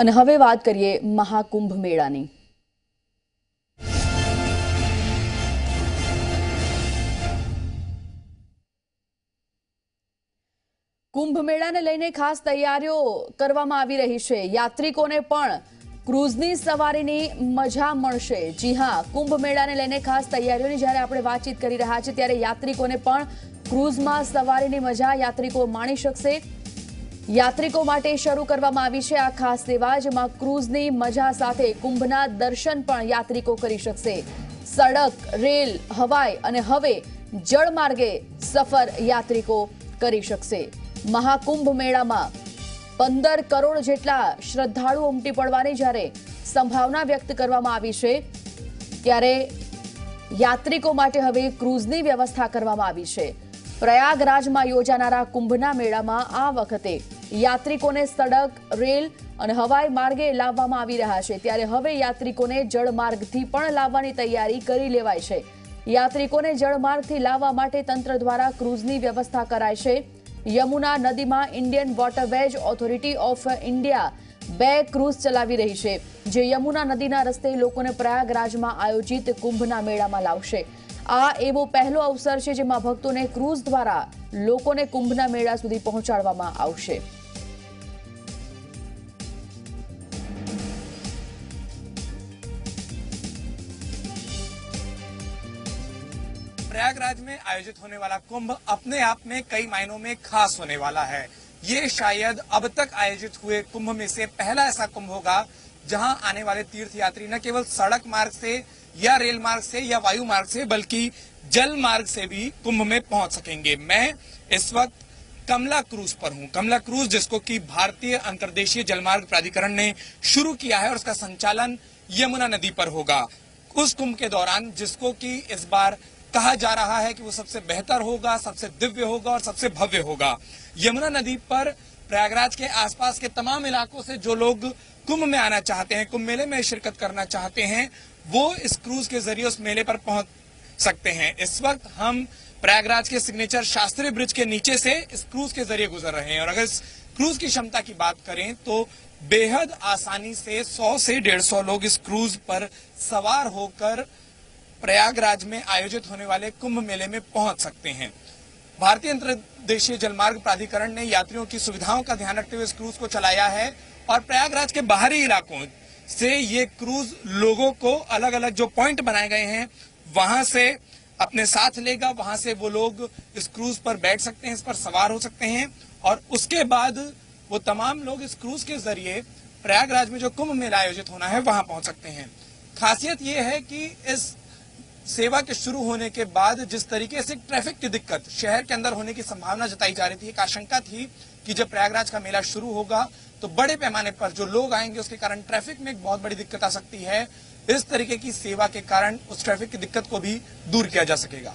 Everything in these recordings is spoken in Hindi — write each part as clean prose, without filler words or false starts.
અને હવે વાત કરીએ મહાકુંભ મેળાની। કુંભ મેળાને લઈને ખાસ તૈયારીઓ કરવામાં આવી રહી છે। યાત્રિકોને પણ ક્રૂઝની સવારીની મજા મળશે। જી હા, કુંભ મેળાને લઈને ખાસ તૈયારીઓની જ્યારે આપણે વાતચીત કરી રહ્યા છીએ ત્યારે યાત્રિકોને પણ ક્રૂઝમાં સવારીની મજા યાત્રિકો માણી શકશે। यात्रिकों माटे शरू करवामां आवी छे आ खास सेवा, जेमां क्रूजनी मजा साथे कुंभना दर्शन पण यात्रिको करी शकशे। सड़क, रेल, हवाई अने हवे जलमार्गे सफर यात्रिको करी शकशे। महाकुंभ मेळामां 15 करोड़ जेटला श्रद्धाळुओ उमटी पड़वानी ज्यारे संभावना व्यक्त करवामां आवी छे, त्यारे यात्रिको माटे हवे क्रूजनी व्यवस्था करवामां आवी छे। प्रयागराजमां योजानारा कुंभना मेळामां आ वखते यात्रिकोने सड़क, रेल अने हवाई मार्गे लाववामां आवी रह्या छे, त्यारे हवे यात्रिकोने जलमार्गथी पण लाववानी तैयारी करी लेवाय छे। यात्रिकोने जलमार्गथी लाववा माटे तंत्र द्वारा क्रूजनी व्यवस्था कराय छे। यमुना नदीमां Indian waterways authority of India 2 cruise चलावी रही छे, जे यमुना नदीना रस्ते लोकोने प्रयागराजमां आयोजित कुंभना मेळामां लावशे। आ एवो पहलो अवसर छे जेमां भक्तोने क्रूज द्वारा लोकोने कुंभना मेळा सुधी पहोंचाडवामां आवशे। प्रयागराज में आयोजित होने वाला कुंभ अपने आप में कई मायनों में खास होने वाला है। ये शायद अब तक आयोजित हुए कुंभ में से पहला ऐसा कुंभ होगा जहां आने वाले तीर्थ यात्री न केवल सड़क मार्ग से या रेल मार्ग से या वायु मार्ग से बल्कि जल मार्ग से भी कुंभ में पहुंच सकेंगे। मैं इस वक्त कमला क्रूज पर हूं। कमला क्रूज जिसको कि भारतीय अंतर्देशीय जलमार्ग प्राधिकरण ने शुरू किया है और उसका संचालन यमुना नदी पर होगा। उस कुंभ के दौरान जिसको कि इस बार कहा जा रहा है कि वो सबसे बेहतर होगा, सबसे दिव्य होगा और सबसे भव्य होगा। यमुना नदी पर प्रयागराज के आसपास के तमाम इलाकों से जो लोग कुंभ में आना चाहते हैं, कुंभ मेले में शिरकत करना चाहते हैं, वो इस क्रूज के जरिए उस मेले पर पहुंच सकते हैं। इस वक्त हम प्रयागराज के सिग्नेचर शास्त्री ब्रिज के नीचे से इस क्रूज के जरिए गुजर रहे हैं और अगर इस क्रूज की क्षमता की बात करें तो बेहद आसानी से 100 से 150 लोग इस क्रूज पर सवार होकर प्रयागराज में आयोजित होने वाले कुंभ मेले में पहुंच सकते हैं। भारतीय अंतर्देशीय जलमार्ग प्राधिकरण ने यात्रियों की सुविधाओं का ध्यान रखते हुए इस क्रूज को चलाया है और प्रयागराज के बाहरी इलाकों से ये क्रूज लोगों को अलग अलग जो पॉइंट बनाए गए हैं वहां से अपने साथ लेगा। वहां से वो लोग इस क्रूज पर बैठ सकते हैं, इस पर सवार हो सकते हैं और उसके बाद वो तमाम लोग इस क्रूज के जरिए प्रयागराज में जो कुंभ मेला आयोजित होना है वहां पहुंच सकते हैं। खासियत ये है कि इस सेवा के शुरू होने के बाद जिस तरीके से ट्रैफिक की दिक्कत शहर के अंदर होने की संभावना जताई जा रही थी, एक आशंका थी कि जब प्रयागराज का मेला शुरू होगा तो बड़े पैमाने पर जो लोग आएंगे उसके कारण ट्रैफिक में एक बहुत बड़ी दिक्कत आ सकती है। इस तरीके की सेवा के कारण उस ट्रैफिक की दिक्कत को भी दूर किया जा सकेगा।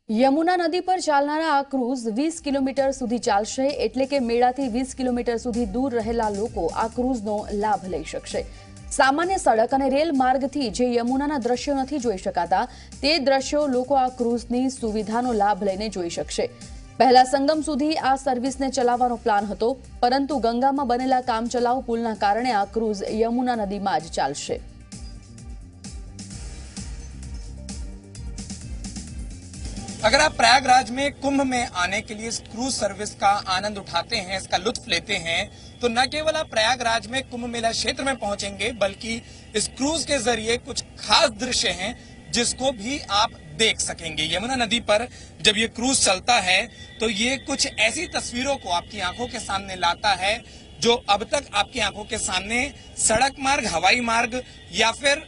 यमुना नदी पर चालनारा आ क्रूज 20 किलोमीटर सुधी चालशे, एटले के मेळाथी 20 किलोमीटर सुधी दूर रहेला लोको आ क्रूजनो लाभ लई शकशे। सामान्य सड़क और रेल मार्गथी जे यमुनाना दृश्यो नथी जोई शकाता ते दृश्यो लोको आ क्रूजनी सुविधानो लाभ लईने जोई शकशे। पहला संगम सुधी आ सर्विसने चलावવાનો प्लान हतो, परंतु गंगामां बनेला कामचलाऊ पुलना कारणे आ क्रूज यमुना नदीमां ज चालशे। अगर आप प्रयागराज में कुंभ में आने के लिए इस क्रूज सर्विस का आनंद उठाते हैं, इसका लुत्फ लेते हैं, तो न केवल आप प्रयागराज में कुंभ मेला क्षेत्र में पहुंचेंगे बल्कि इस क्रूज के जरिए कुछ खास दृश्य हैं जिसको भी आप देख सकेंगे। यमुना नदी पर जब ये क्रूज चलता है तो ये कुछ ऐसी तस्वीरों को आपकी आंखों के सामने लाता है जो अब तक आपकी आंखों के सामने सड़क मार्ग, हवाई मार्ग या फिर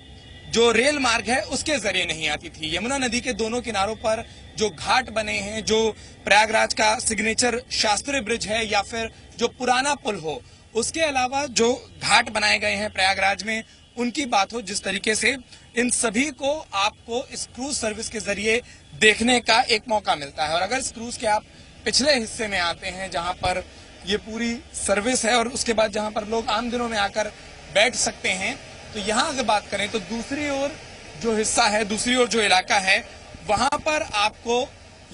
जो रेल मार्ग है उसके जरिए नहीं आती थी। यमुना नदी के दोनों किनारों पर जो घाट बने हैं, जो प्रयागराज का सिग्नेचर शास्त्री ब्रिज है या फिर जो पुराना पुल हो, उसके अलावा जो घाट बनाए गए हैं प्रयागराज में उनकी बात हो, जिस तरीके से इन सभी को आपको इस क्रूज सर्विस के जरिए देखने का एक मौका मिलता है। और अगर इस क्रूज के आप पिछले हिस्से में आते हैं जहां पर ये पूरी सर्विस है और उसके बाद जहां पर लोग आम दिनों में आकर बैठ सकते हैं, तो यहाँ अगर बात करें तो दूसरी ओर जो हिस्सा है, दूसरी ओर जो इलाका है, वहां पर आपको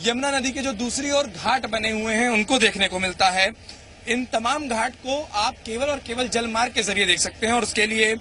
यमुना नदी के जो दूसरी ओर घाट बने हुए हैं उनको देखने को मिलता है। इन तमाम घाट को आप केवल और केवल जल मार्ग के जरिए देख सकते हैं। और उसके लिए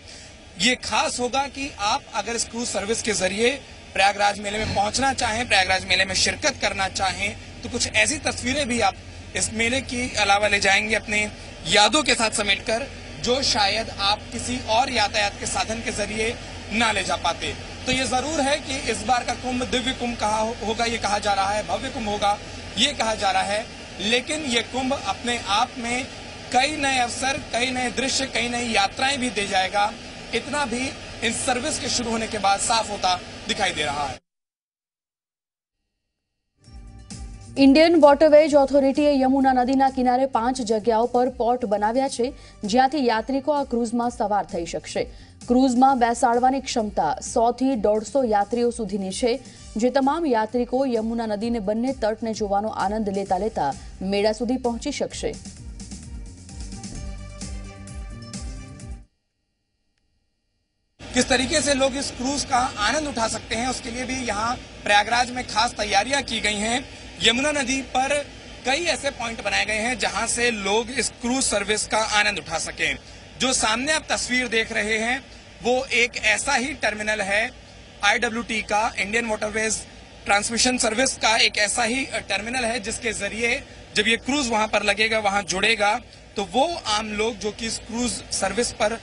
ये खास होगा कि आप अगर इस क्रूज सर्विस के जरिए प्रयागराज मेले में पहुंचना चाहें, प्रयागराज मेले में शिरकत करना चाहें, तो कुछ ऐसी तस्वीरें भी आप इस मेले के अलावा ले जाएंगे अपने यादों के साथ समेटकर, जो शायद आप किसी और यातायात के साधन के जरिए ना ले जा पाते। तो ये जरूर है कि इस बार का कुंभ दिव्य कुंभ कहा होगा, ये कहा जा रहा है, भव्य कुंभ होगा ये कहा जा रहा है, लेकिन ये कुंभ अपने आप में कई नए अवसर, कई नए दृश्य, कई नई यात्राएं भी दे जाएगा। इतना भी इन सर्विस के शुरू होने के बाद साफ होता दिखाई दे रहा है। ઇન્ડિયન વોટરવેજ ઓથોરિટીએ યમુના નદીના કિનારે 5 જગ્યાઓ પર પોર્ટ બનાવ્યા છે, જ્યાંથી યાત્રિકો આ ક્રૂઝમાં સવાર થઈ શકશે। ક્રૂઝમાં બેસાડવાની ક્ષમતા 100 થી 150 યાત્રીઓ સુધીની છે, જે તમામ યાત્રિકો યમુના નદીને બંને તટને જોવાનો આનંદ લેતા લેતા મેળા સુધી પહોંચી શકશે। किस तरीके से लोग इस क्रूज का आनंद उठा सकते हैं, उसके लिए भी यहाँ प्रयागराज में खास तैयारियां की गई हैं। यमुना नदी पर कई ऐसे पॉइंट बनाए गए हैं जहां से लोग इस क्रूज सर्विस का आनंद उठा सकें। जो सामने आप तस्वीर देख रहे हैं वो एक ऐसा ही टर्मिनल है, IWT का, इंडियन वाटरवेज ट्रांसमिशन सर्विस का एक ऐसा ही टर्मिनल है, जिसके जरिए जब ये क्रूज वहां पर लगेगा, वहां जुड़ेगा, तो वो आम लोग जो कि इस क्रूज सर्विस पर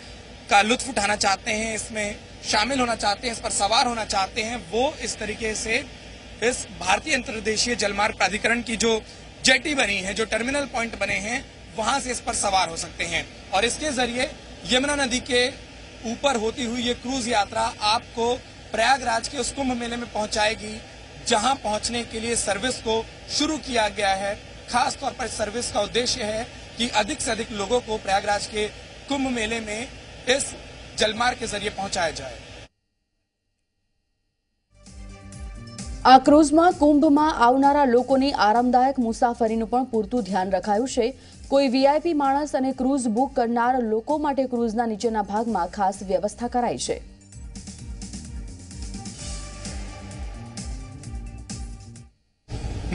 का लुत्फ उठाना चाहते हैं, इसमें शामिल होना चाहते हैं, इस पर सवार होना चाहते हैं, वो इस तरीके से इस भारतीय अंतर्देशीय जलमार्ग प्राधिकरण की जो जेटी बनी है, जो टर्मिनल पॉइंट बने हैं, वहां से इस पर सवार हो सकते हैं। और इसके जरिए यमुना नदी के ऊपर होती हुई ये क्रूज यात्रा आपको प्रयागराज के उस कुंभ मेले में पहुंचाएगी, जहां पहुंचने के लिए सर्विस को शुरू किया गया है। खास तौर पर सर्विस का उद्देश्य है कि अधिक से अधिक लोगों को प्रयागराज के कुंभ मेले में इस जलमार्ग के जरिए पहुंचाया जाए। આ ક્રૂઝમાં કુંભમાં આવનારા લોકોની આરામદાયક મુસાફરીનું પણ પૂરતું ધ્યાન રખાયું છે। કોઈ વીઆઈપી માણસ અને ક્રૂઝ બુક કરનાર લોકો માટે ક્રૂઝના નીચેના ભાગમાં ખાસ વ્યવસ્થા કરાઈ છે।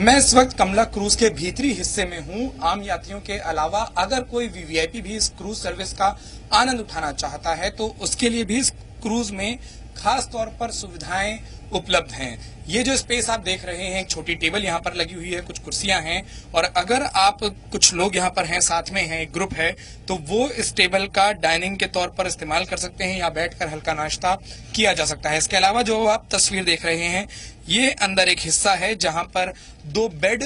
मैं इस वक्त कमला क्रूज के भीतरी हिस्से में हूं। आम यात्रियों के अलावा अगर कोई वीवीआईपी भी इस क्रूज सर्विस का आनंद उठाना चाहता है तो उसके लिए भी इस क्रूज में खास तौर पर सुविधाएं उपलब्ध हैं। ये जो स्पेस आप देख रहे हैं, एक छोटी टेबल यहाँ पर लगी हुई है, कुछ कुर्सियां हैं, और अगर आप कुछ लोग यहाँ पर हैं, साथ में हैं, एक ग्रुप है, तो वो इस टेबल का डाइनिंग के तौर पर इस्तेमाल कर सकते हैं, या बैठकर हल्का नाश्ता किया जा सकता है। इसके अलावा जो आप तस्वीर देख रहे हैं, ये अंदर एक हिस्सा है जहां पर 2 बेड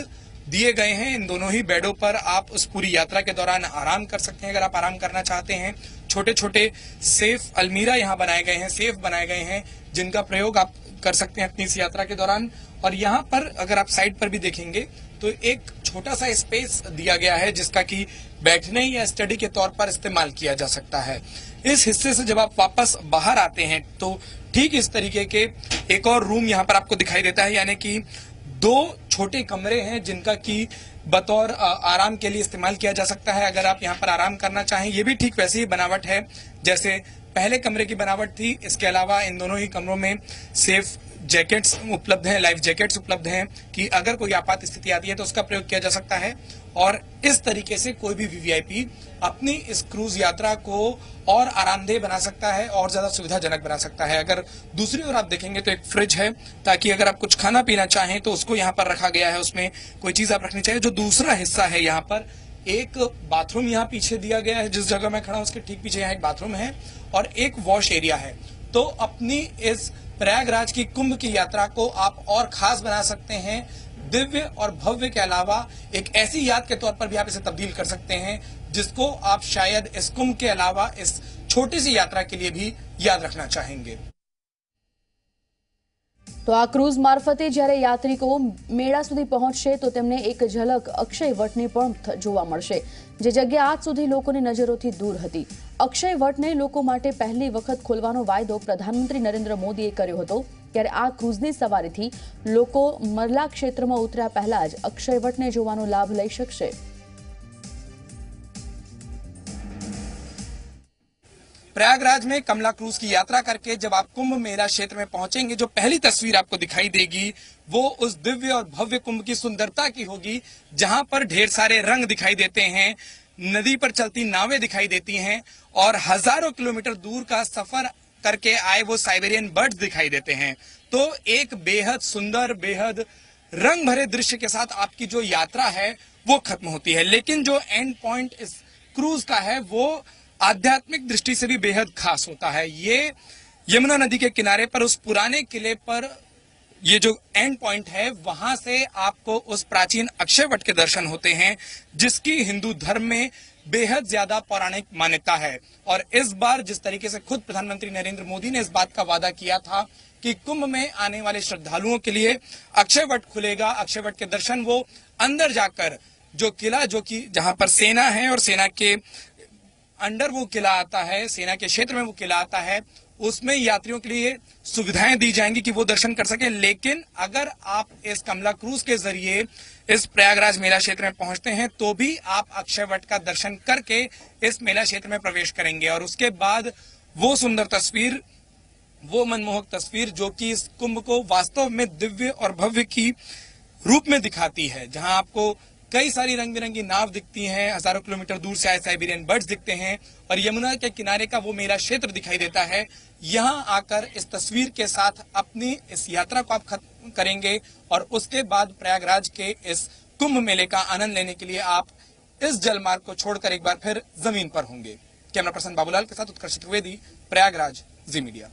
दिए गए हैं। इन दोनों ही बेडों पर आप उस पूरी यात्रा के दौरान आराम कर सकते हैं, अगर आप आराम करना चाहते हैं। छोटे छोटे सेफ अलमीरा यहाँ बनाए गए हैं, सेफ बनाए गए हैं, जिनका प्रयोग आप कर सकते हैं अपनी इस यात्रा के दौरान। और यहाँ पर अगर आप साइड पर भी देखेंगे तो एक छोटा सा स्पेस दिया गया है, जिसका कि बैठने या स्टडी के तौर पर इस्तेमाल किया जा सकता है। इस हिस्से से जब आप वापस बाहर आते हैं तो ठीक इस तरीके के एक और रूम यहाँ पर आपको दिखाई देता है, यानी कि 2 छोटे कमरे हैं जिनका कि बतौर आराम के लिए इस्तेमाल किया जा सकता है। अगर आप यहाँ पर आराम करना चाहें, ये भी ठीक वैसे ही बनावट है जैसे पहले कमरे की बनावट थी। इसके अलावा इन दोनों ही कमरों में सेफ जैकेट्स उपलब्ध हैं, लाइफ जैकेट्स उपलब्ध हैं, कि अगर कोई आपात स्थिति आती है तो उसका प्रयोग किया जा सकता है। और इस तरीके से कोई भी वीवीआईपी अपनी इस क्रूज यात्रा को और आरामदेह बना सकता है, और ज्यादा सुविधाजनक बना सकता है। अगर दूसरी ओर आप देखेंगे तो एक फ्रिज है, ताकि अगर आप कुछ खाना पीना चाहें तो उसको यहाँ पर रखा गया है, उसमें कोई चीज आप रखनी चाहिए। जो दूसरा हिस्सा है, यहाँ पर एक बाथरूम यहाँ पीछे दिया गया है, जिस जगह मैं खड़ा हूं उसके ठीक पीछे यहाँ एक बाथरूम है और एक वॉश एरिया है। तो अपनी इस प्रयागराज की कुंभ की यात्रा को आप और खास बना सकते हैं। दिव्य और भव्य के अलावा एक ऐसी याद के तौर पर भी आप इसे तब्दील कर सकते हैं, जिसको आप शायद इस कुंभ के अलावा इस छोटी सी यात्रा के लिए भी याद रखना चाहेंगे। તો આ ક્રૂઝ મારફતે જ્યારે યાત્રિકો મેળા સુધી પહોંચશે તો તેમને એક ઝલક અક્ષય વટની પણ જોવા મળશે, જે જગ્યા આજ સુધી લોકોની નજરોથી દૂર હતી। અક્ષય વટને લોકો માટે પહેલી વખત ખોલવાનો વાયદો પ્રધાનમંત્રી નરેન્દ્ર મોદીએ કર્યો હતો, ત્યારે આ ક્રૂઝની સવારીથી લોકો મરલા ક્ષેત્રમાં ઉતર્યા પહેલા જ અક્ષય વટને જોવાનો લાભ લઈ શકશે। प्रयागराज में कमला क्रूज की यात्रा करके जब आप कुंभ मेला क्षेत्र में पहुंचेंगे, जो पहली तस्वीर आपको दिखाई देगी वो उस दिव्य और भव्य कुंभ की सुंदरता की होगी, जहां पर ढेर सारे रंग दिखाई देते हैं। नदी पर चलती नावें दिखाई देती हैं और हजारों किलोमीटर दूर का सफर करके आए वो साइबेरियन बर्ड्स दिखाई देते हैं। तो एक बेहद सुंदर, बेहद रंग भरे दृश्य के साथ आपकी जो यात्रा है वो खत्म होती है। लेकिन जो एंड पॉइंट इस क्रूज का है वो आध्यात्मिक दृष्टि से भी बेहद खास होता है। ये यमुना नदी के किनारे पर उस पुराने किले पर ये जो एंड पॉइंट है वहां से आपको उस प्राचीन अक्षयवट के दर्शन होते हैं, जिसकी हिंदू धर्म में बेहद ज्यादा पौराणिक मान्यता है। और इस बार जिस तरीके से खुद प्रधानमंत्री नरेंद्र मोदी ने इस बात का वादा किया था कि कुंभ में आने वाले श्रद्धालुओं के लिए अक्षयवट खुलेगा, अक्षयवट के दर्शन वो अंदर जाकर जो किला, जो कि जहां पर सेना है और सेना के अंडर वो किला आता है, सेना के क्षेत्र में वो किला आता है, उसमें यात्रियों के लिए सुविधाएं दी जाएंगी कि वो दर्शन कर सके। लेकिन अगर आप इस कमला क्रूज के जरिए इस प्रयागराज मेला क्षेत्र में पहुंचते हैं तो भी आप अक्षयवट का दर्शन करके इस मेला क्षेत्र में प्रवेश करेंगे। और उसके बाद वो सुंदर तस्वीर, वो मनमोहक तस्वीर जो कि इस कुंभ को वास्तव में दिव्य और भव्य की रूप में दिखाती है, जहां आपको कई सारी रंग बिरंगी नाव दिखती हैं, हजारों किलोमीटर दूर से आए साइबेरियन बर्ड्स दिखते हैं और यमुना के किनारे का वो मेला क्षेत्र दिखाई देता है। यहां आकर इस तस्वीर के साथ अपनी इस यात्रा को आप खत्म करेंगे और उसके बाद प्रयागराज के इस कुंभ मेले का आनंद लेने के लिए आप इस जलमार्ग को छोड़कर एक बार फिर जमीन पर होंगे। कैमरा पर्सन बाबूलाल के साथ उत्कर्ष त्रिवेदी, प्रयागराज, जी मीडिया।